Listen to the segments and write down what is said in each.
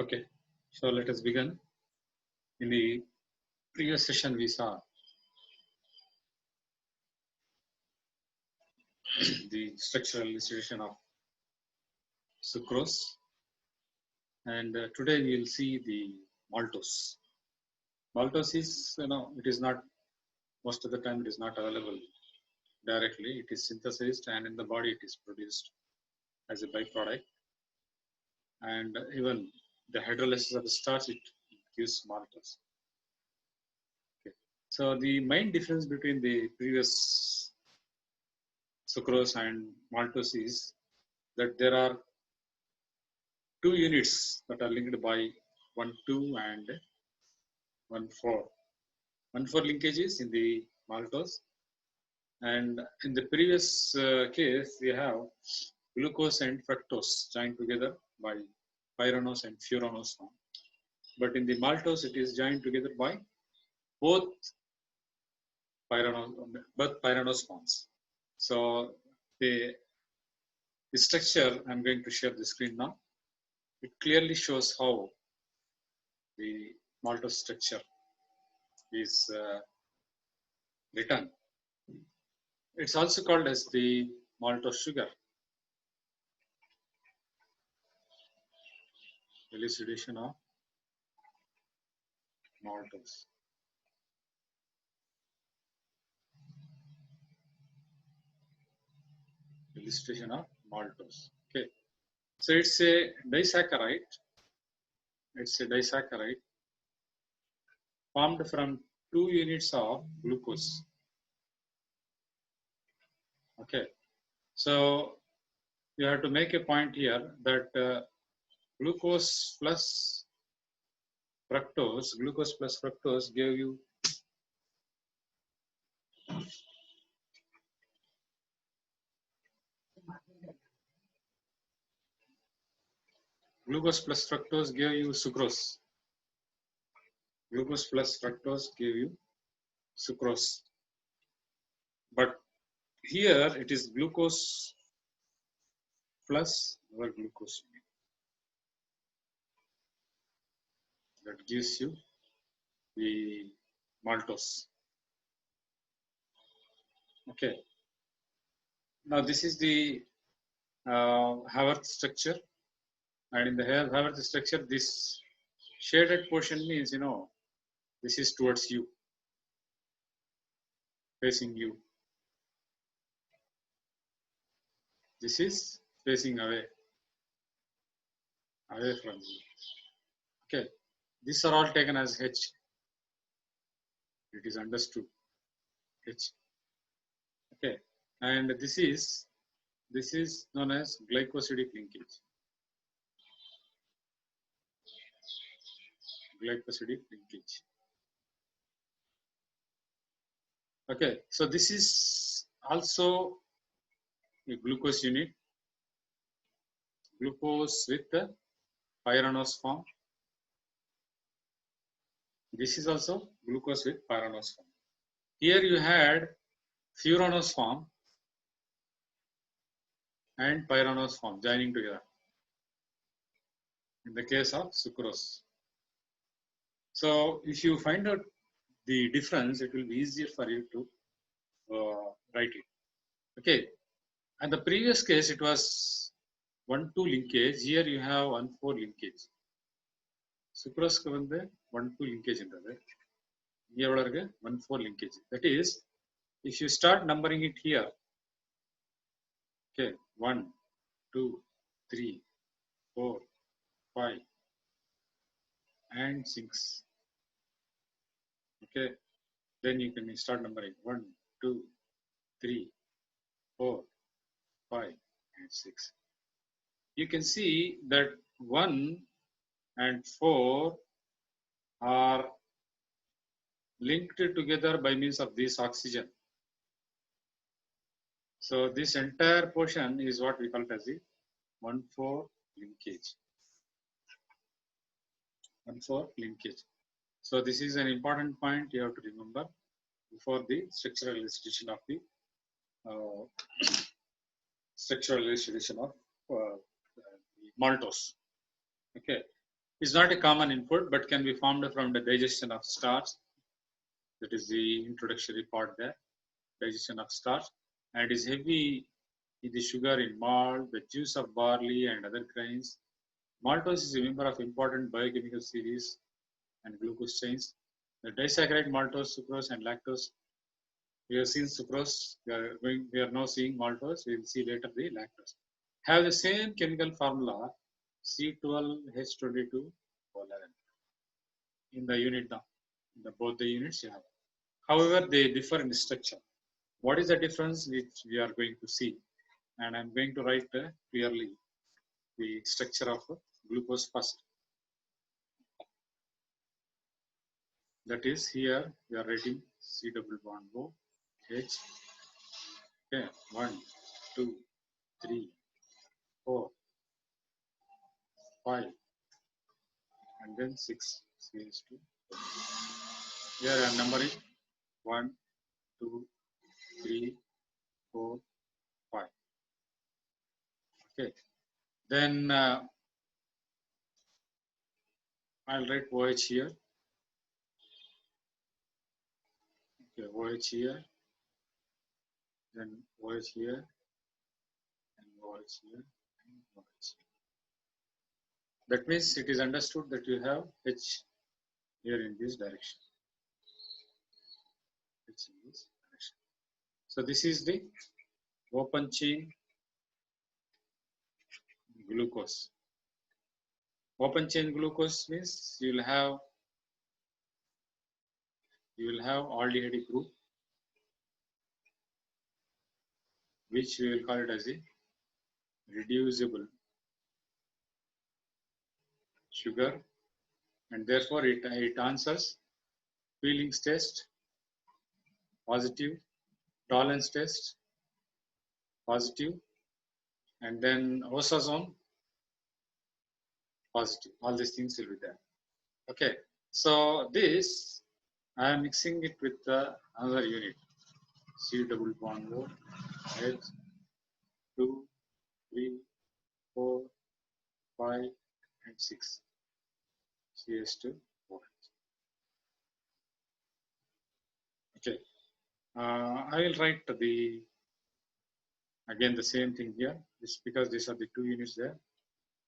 Okay, so let us begin. In the previous session, we saw the structural elucidation of sucrose, and today we will see the maltose. Maltose is, it is not, most of the time it is not available directly. It is synthesized, and in the body it is produced as a byproduct. And even the hydrolysis of the starch, it gives maltose. Okay. So the main difference between the previous sucrose and maltose is that there are two units that are linked by 1,2 and 1,4. 1,4 linkages in the maltose, and in the previous case we have glucose and fructose joined together by pyranose and furanose form. But in the maltose it is joined together by both pyranose forms. So the structure, I'm going to share the screen now. It clearly shows how the maltose structure is written. It's also called as the maltose sugar. Elucidation of maltose. Elucidation of maltose. Okay. So it's a disaccharide. It's a disaccharide formed from 2 units of glucose. Okay. So you have to make a point here that glucose plus fructose gave you sucrose. Glucose plus fructose gave you sucrose. But here it is glucose plus our glucose that gives you the maltose. Okay. Now this is the Haworth structure, and in the Haworth structure, this shaded portion means this is towards you, facing you. This is facing away from you. Okay, these are all taken as H. It is understood H. Okay, and this is known as glycosidic linkage. Glycosidic linkage. Okay, so this is also a glucose unit, glucose with the pyranose form. This is also glucose with pyranose form. Here you had furanose form and pyranose form joining together in the case of sucrose. So if you find out the difference, it will be easier for you to write it. Okay, and the previous case it was 1,2 linkage. Here you have 1,4 linkage. Sucrose ku vande 1,2 linkage indradhu. Here evlo irukku 1,4 linkage. That is, if you start numbering it here, okay, 1, 2, 3, 4, 5, and 6. Okay, then you can start numbering 1, 2, 3, 4, 5, and 6. You can see that 1 and 4 are linked together by means of this oxygen. So this entire portion is what we call as the 1,4 linkage. 1,4 linkage. So this is an important point you have to remember before the structural elucidation of the structural elucidation of maltose. Okay. is not a common input, but can be formed from the digestion of starch. That is the introductory part there, digestion of starch, and is heavy in the sugar in malt, the juice of barley and other grains. Maltose is a member of important biochemical series and glucose chains. The disaccharide maltose, sucrose, and lactose. We have seen sucrose. We are now seeing maltose. We will see later the lactose. Have the same chemical formula, C12H22O11 in the unit now. Both the units you have. However, they differ in structure. What is the difference which we are going to see? And I'm going to write clearly the structure of glucose first. That is, here we are writing C double bond O H. Okay, 1, 2, 3, 4, 5, and then 6 CH2. Here I am numbering 1, 2, 3, 4, 5. Okay, then I'll write OH here. Okay, OH here, then OH here, and OH here, and OH here. That means it is understood that you have H here in this direction. H in this direction. So this is the open chain glucose. Open chain glucose means you will have aldehyde group, which we will call it as a reducible sugar, and therefore it answers Feelings test positive, tolerance test positive, and then osazone positive. All these things will be there. Okay, so this I am mixing it with another unit, C double bond O H 2, 3, 4, 5, and 6 CH2 OH. Okay, I will write again the same thing here. This because these are the two units there.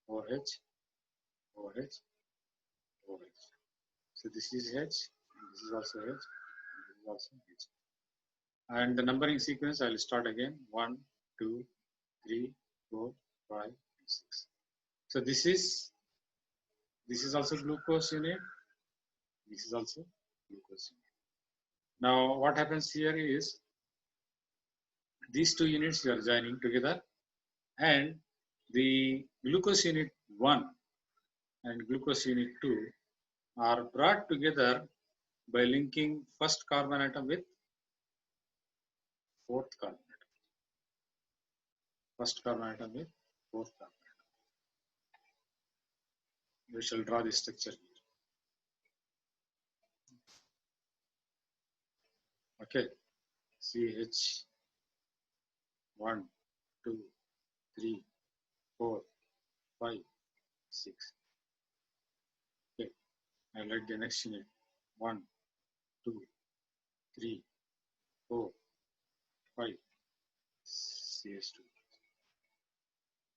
OH, OH, OH. So this is H, and this is also H, and this is also H. And the numbering sequence, I will start again 1, 2, 3, 4, 5, and 6. So this is also glucose unit. This is also glucose unit. Now what happens here is these two units we are joining together, and the glucose unit 1 and glucose unit 2 are brought together by linking first carbon atom with fourth carbon atom. First carbon atom with fourth carbon atom. We shall draw the structure here. Okay, CH 1, 2, 3, 4, 5, 6. Okay, I'll write the next unit 1, 2, 3, 4, 5, CH2.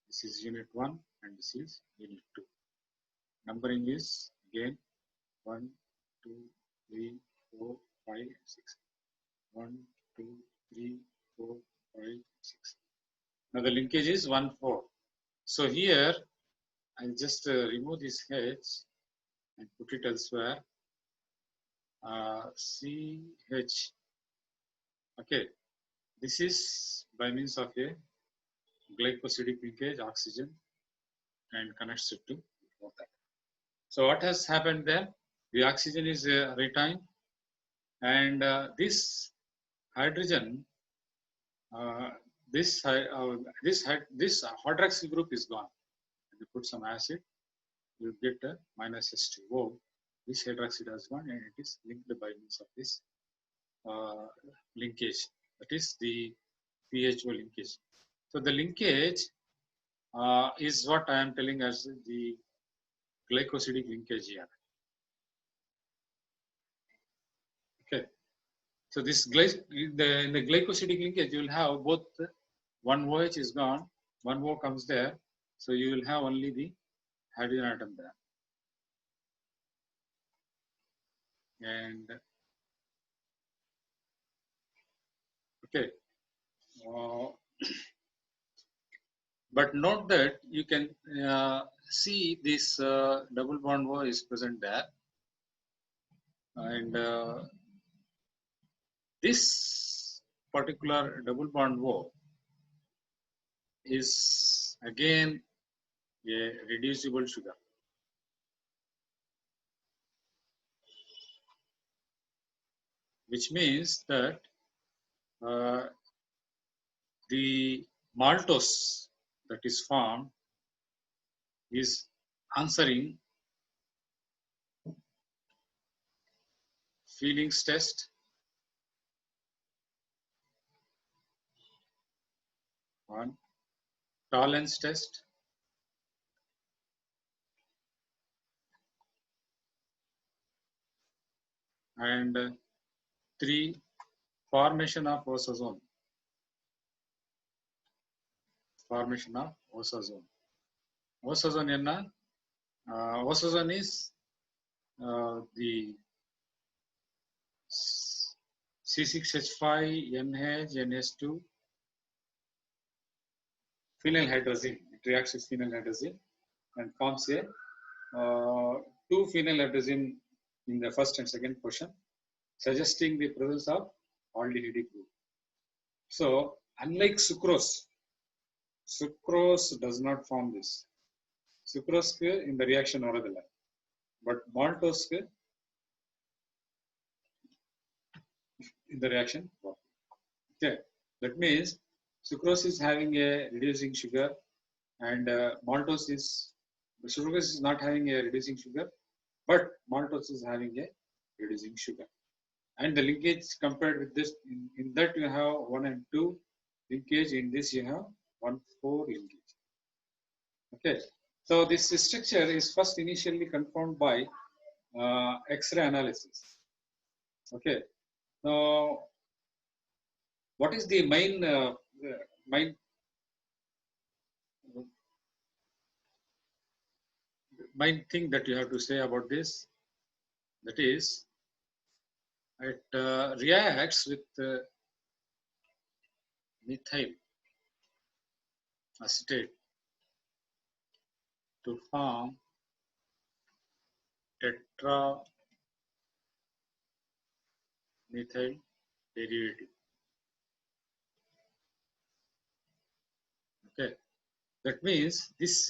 This is unit 1 and this is unit 2. Numbering is again 1, 2, 3, 4, 5, and 6. 1, 2, 3, 4, 5, 6. Now the linkage is 1, 4. So here I'll just remove this H and put it elsewhere. CH. Okay, this is by means of a glycosidic linkage, oxygen, and connects it to water. So what has happened there? The oxygen is retained, and this hydrogen, this hydroxyl group is gone. And you put some acid, you get a minus H2O. This hydroxide has gone, and it is linked by means of this linkage. That is the PHO linkage. So the linkage is what I am telling as the glycosidic linkage here. Okay. So this in the glycosidic linkage, you will have both one OH is gone, one O comes there, so you will have only the hydrogen atom there. And okay, but note that you can see this double bond O is present there, and this particular double bond O is again a reducible sugar. Which means that the maltose that is formed is answering Feelings test, one, tolerance test, and three, formation of osazone. Formation of osazone. Osazone enna? Osazone is the C6H5NH2 phenyl hydrazine. It reacts with phenyl hydrazine and forms a 2 phenyl hydrazine in the first and second portion, suggesting the presence of aldehydic group. So, unlike sucrose, sucrose does not form this. Sucrose in the reaction oradilla, but maltose in the reaction. Okay, that means sucrose is having a reducing sugar, and maltose is sucrose is not having a reducing sugar, but maltose is having a reducing sugar. And the linkage compared with this, in that you have 1 and 2 linkage, in this you have 1,4 linkage. Okay, so this structure is first initially confirmed by X-ray analysis. Okay, now what is the main thing that you have to say about this? That is, it reacts with methyl acetate to form tetramethyl derivative. Okay, that means this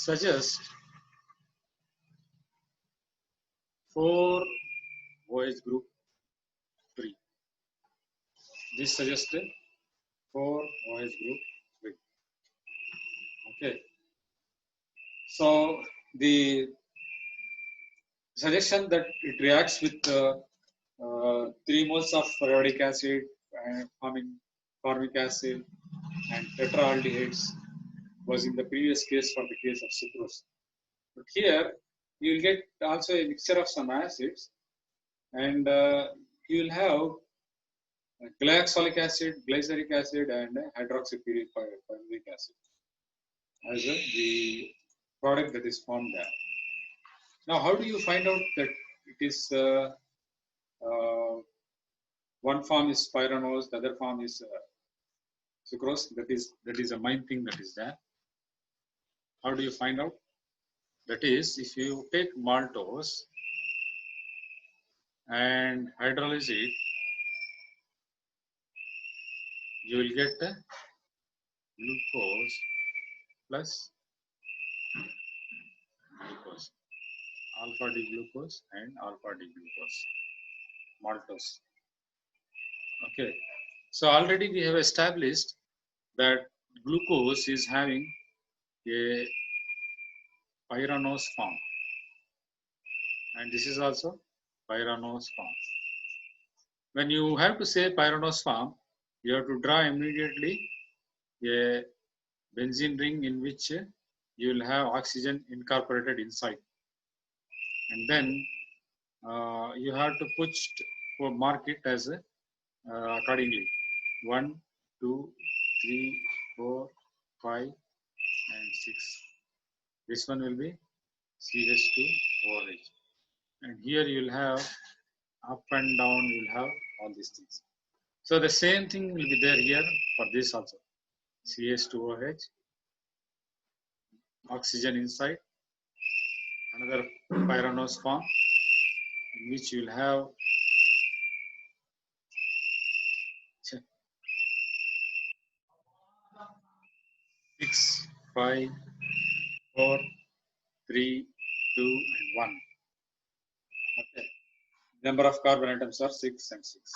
suggests 4 OH group 3. This suggests 4 OH group 3. Okay, so the suggestion that it reacts with 3 moles of periodic acid forming formic acid and tetraaldehydes was in the previous case for the case of sucrose. But here you will get also a mixture of some acids, and you will have glyoxylic acid, glyceric acid, and hydroxypyruvic acid as the product that is formed there. Now, how do you find out that it is one form is pyranose, the other form is sucrose? That is a main thing that is there. How do you find out? That is, if you take maltose and hydrolyze it, you will get glucose plus glucose, alpha D glucose and alpha D glucose, maltose. Okay, so already we have established that glucose is having a pyranose form, and this is also pyranose form. When you have to say pyranose form, you have to draw immediately a benzene ring in which you will have oxygen incorporated inside, and then you have to mark it as accordingly 1, 2, 3, 4, 5, and 6. This one will be CH2OH, and here you will have up and down, you will have all these things. So the same thing will be there here for this also. CH2OH, oxygen inside, another pyranose form in which you will have 6, 5, 4, 3, 2, and 1. Okay. Number of carbon atoms are 6 and 6.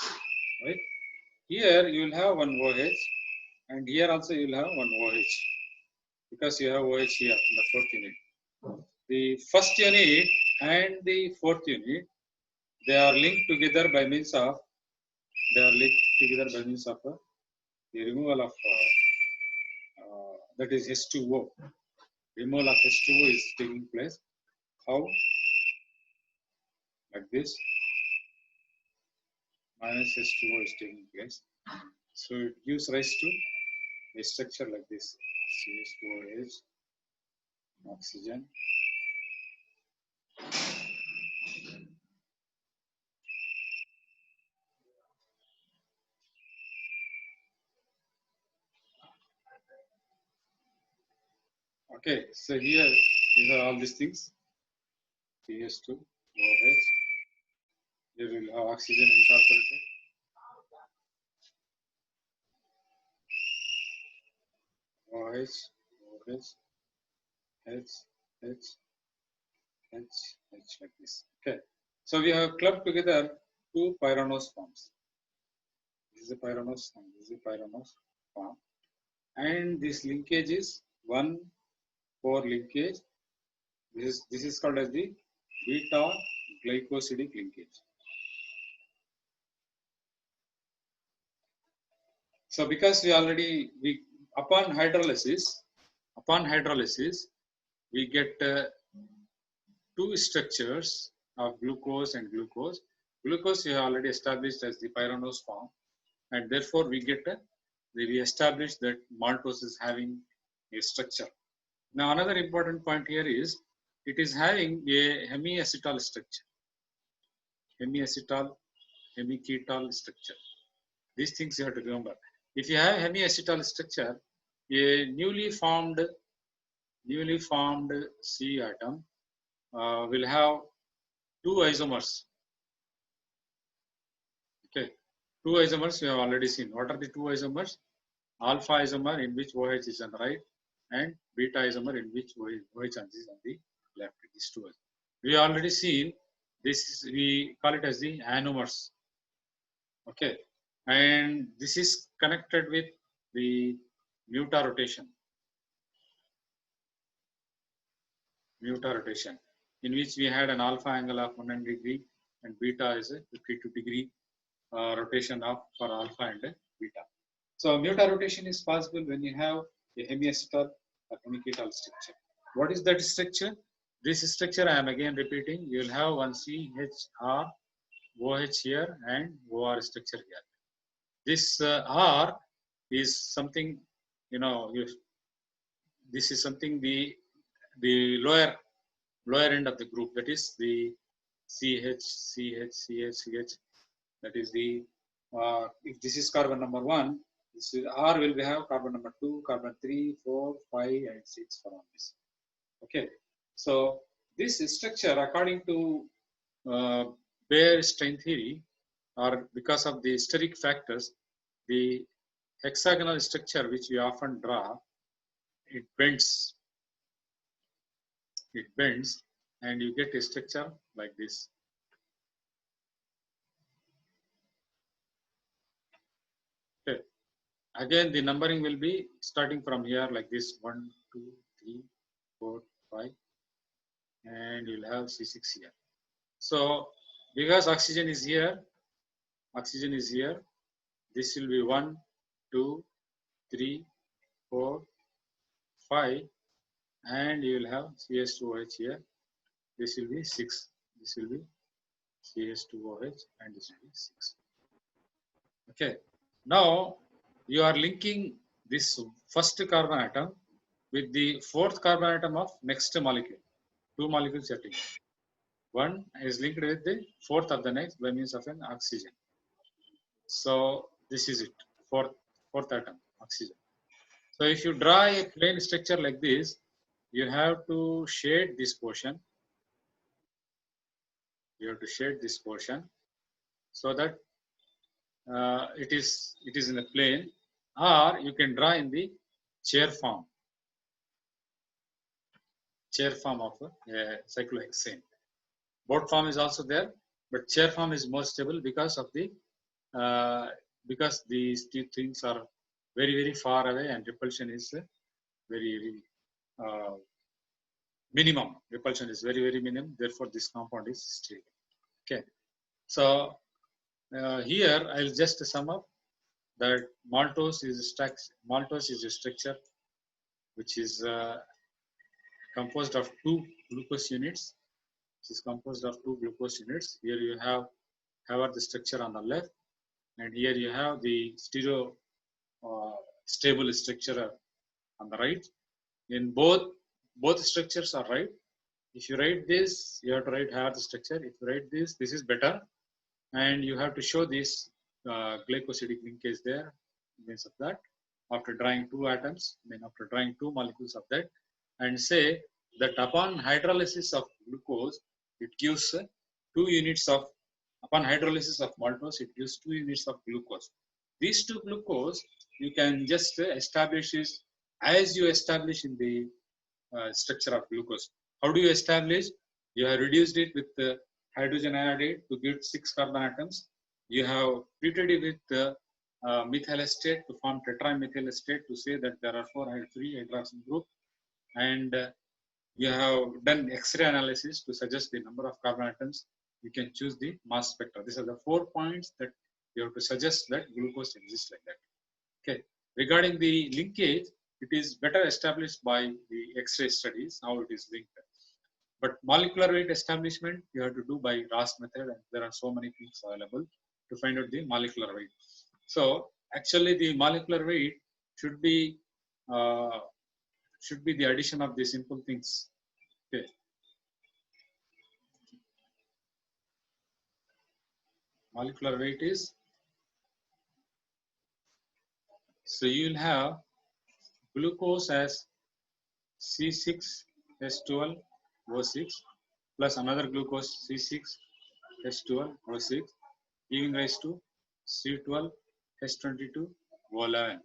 Right? Here you will have one OH, and here also you will have one OH, because you have OH here in the fourth unit. The first unit and the fourth unit, they are linked together by means of the removal of that is H2O. Removal of H2O is taking place. How? Like this. Minus H2O is taking place. So it gives rise to a structure like this. CH2OH, oxygen. Okay, so here these are all these things. CH2OH. Here we will have oxygen incorporated. OH, OH, H, H, H, H like this. Okay, so we have clubbed together two pyranose forms. This is a pyranose and this is a pyranose form. And this linkage is 1,4 linkage. This is called as the beta glycosidic linkage. So because upon hydrolysis, we get two structures of glucose and glucose. Glucose we have already established as the pyranose form, and therefore we establish that maltose is having a structure. Now another important point here is it is having a hemiacetal structure. Hemiacetal, hemiketal structure. These things you have to remember. If you have hemiacetal structure, a newly formed C atom will have two isomers. Okay, two isomers we have already seen. What are the two isomers? Alpha isomer in which OH is on the right, and beta isomer in which OH is on the left. These two. We already seen this. We call it as the anomers. Okay, and this is connected with the mutarotation. Mutarotation, in which we had an alpha angle of 100 degree and beta is a 52 degree rotation for alpha and beta. So mutarotation is possible when you have a hemiacetal or hemiketal structure. What is that structure? This structure I am again repeating. You will have one CHR, OH here and OR structure here. This R is something, this is something the lower end of the group, that is the CH, CH, CH, CH. That is the if this is carbon number 1, this is R will have carbon number 2, carbon 3, 4, 5, and 6 for all this. Okay, so this structure, according to Bayer strain theory, or because of the steric factors, the hexagonal structure which we often draw, it bends, and you get a structure like this. Okay. Again, the numbering will be starting from here like this: 1, 2, 3, 4, 5, and you'll have C6 here. So because oxygen is here, this will be 1, 2, 3, 4, 5, and you will have CH2OH here. This will be 6. This will be CH2OH and this will be 6. Okay. Now you are linking this first carbon atom with the fourth carbon atom of next molecule. Two molecules are linked. One is linked with the fourth of the next by means of an oxygen. So this is it, fourth atom, oxygen. So if you draw a plane structure like this, you have to shade this portion. You have to shade this portion so that it is in a plane, or you can draw in the chair form of a cyclohexane. Boat form is also there, but chair form is more stable because of the because these two things are very, very far away and repulsion is very minimum. Repulsion is very, very minimum. Therefore, this compound is stable. Okay. So here I'll just sum up that maltose is a structure which is composed of two glucose units. It is composed of two glucose units. Here you have the structure on the left, and here you have the stable structure on the right. In both structures are right. If you write this, you have to write here the structure. If you write this is better, and you have to show this glycosidic linkage there. Means of that after drawing two atoms, after drawing two molecules of that, and say that upon hydrolysis of glucose, it gives 2 units of, upon hydrolysis of maltose, it gives 2 units of glucose. These two glucose you can just establish is as you establish in the structure of glucose. How do you establish? You have reduced it with hydrogen iodide to get 6 carbon atoms. You have treated it with methyl acetate to form tetramethyl acetate to say that there are 3 hydroxyl group, and you have done X-ray analysis to suggest the number of carbon atoms. You can choose the mass spectra. These are the 4 points that you have to suggest that glucose exists like that. Okay. Regarding the linkage, it is better established by the X-ray studies, how it is linked. But molecular weight establishment, you have to do by RAS method, and there are so many things available to find out the molecular weight. So actually the molecular weight should be the addition of the simple things. Okay. Molecular weight is, so you will have glucose as C6H12O6 plus another glucose C6H12O6, giving rise to C12H22O11.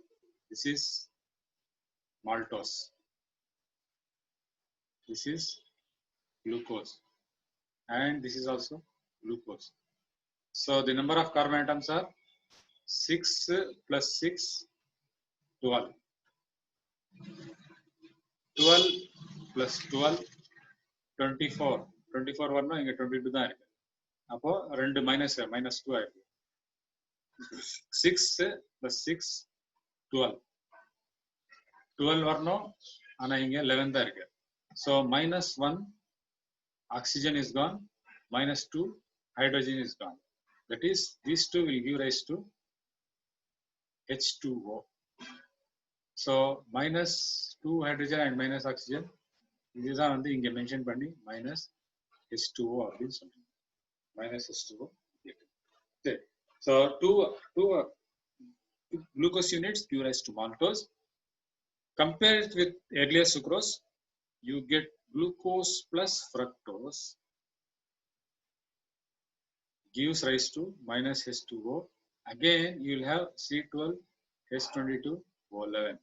This is maltose. This is glucose, and this is also glucose. So the number of carbon atoms are 6 plus 6, 12. 12 plus 12, 24. 24 வரணும், இங்க 22 தான் இருக்கு. அப்போ 2 minus 2 ஆயிருக்கு. 6 plus 6, 12. 12 வரணும், ஆனா இங்க 11 தான் இருக்கு. So minus 1 oxygen is gone, minus 2 hydrogen is gone. That is, these two will give rise to H2O. So minus 2 hydrogen and minus oxygen, இதுதான் வந்து இங்க மென்ஷன் பண்ணி minus H2O அப்படின்னு சொல்றோம். Minus H2O. Okay. So two glucose units give rise to maltose. Compare it with earlier sucrose, you get glucose plus fructose gives rise to minus H2O. Again, you will have C12H22O11.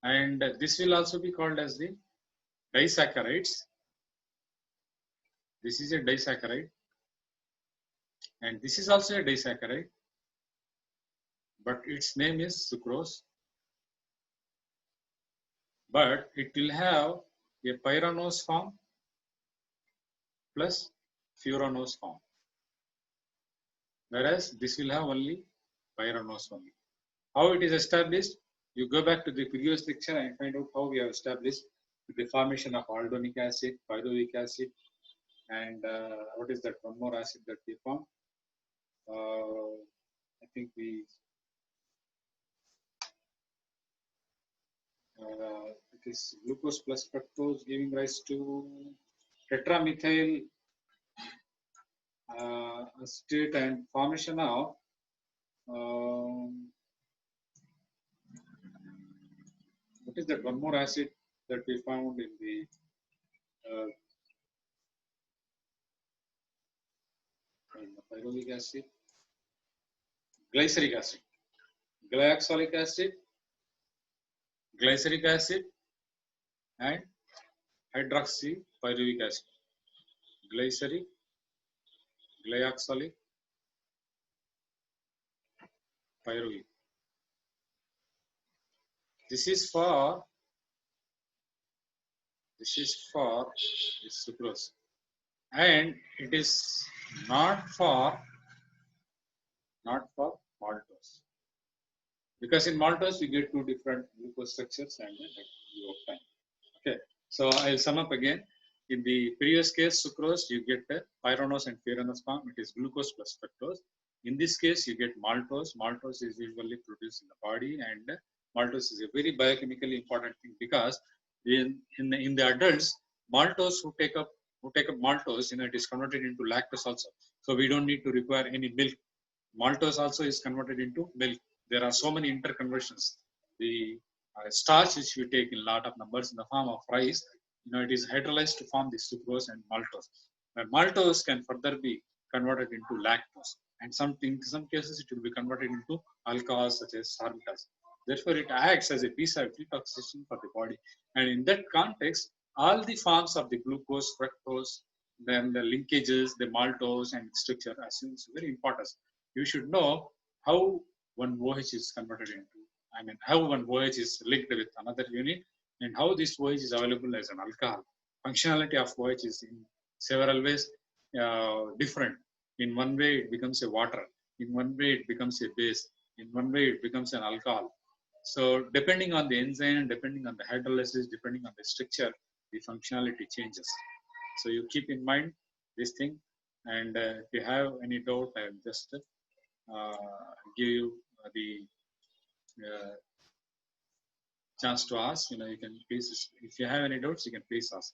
And this will also be called as the disaccharides. This is a disaccharide. And this is also a disaccharide. But its name is sucrose. But it will have a pyranose form plus furanose form. Whereas this will have only pyranose only. How it is established? You go back to the previous lecture and find out how we have established the formation of aldonic acid, pyruvic acid, and what is that one more acid that we found? I think it is glucose plus fructose giving rise to tetramethyl acetate and formation of what is that one more acid that we found in the pyruvic acid, glyceric acid, glyoxylic acid, glyceric acid, and hydroxypyruvic acid. Glyceric, glyoxylic, pyruvic. This is for this sucrose, and it is not for maltose, because in maltose we get two different glucose structures and time. Okay, so I'll sum up again. In the previous case, sucrose, you get pyranose and furanose form. It is glucose plus fructose. In this case, you get maltose. Maltose is usually produced in the body, and maltose is a very biochemically important thing, because in the adults, maltose who take up maltose, it is converted into lactose also. So we don't need to require any milk. Maltose also is converted into milk. There are so many interconversions. The starch which we take in lot of numbers in the form of rice, it is hydrolyzed to form the sucrose and maltose. And maltose can further be converted into lactose, and in some cases it will be converted into alcohols such as sorbitol. Therefore, it acts as a PSAB detoxification for the body. And in that context, all the forms of the glucose, fructose, then the linkages, the maltose and structure is very important. You should know how one OH is converted into, how one OH is linked with another unit, and how this OH is available as an alcohol. Functionality of OH is in several ways different. In one way, it becomes a water. In one way, it becomes a base. In one way, it becomes an alcohol. So depending on the enzyme, depending on the hydrolysis, depending on the structure, the functionality changes. So you keep in mind this thing, and if you have any doubt, I will just give you the chance to ask. You can please, if you have any doubts, you can please ask.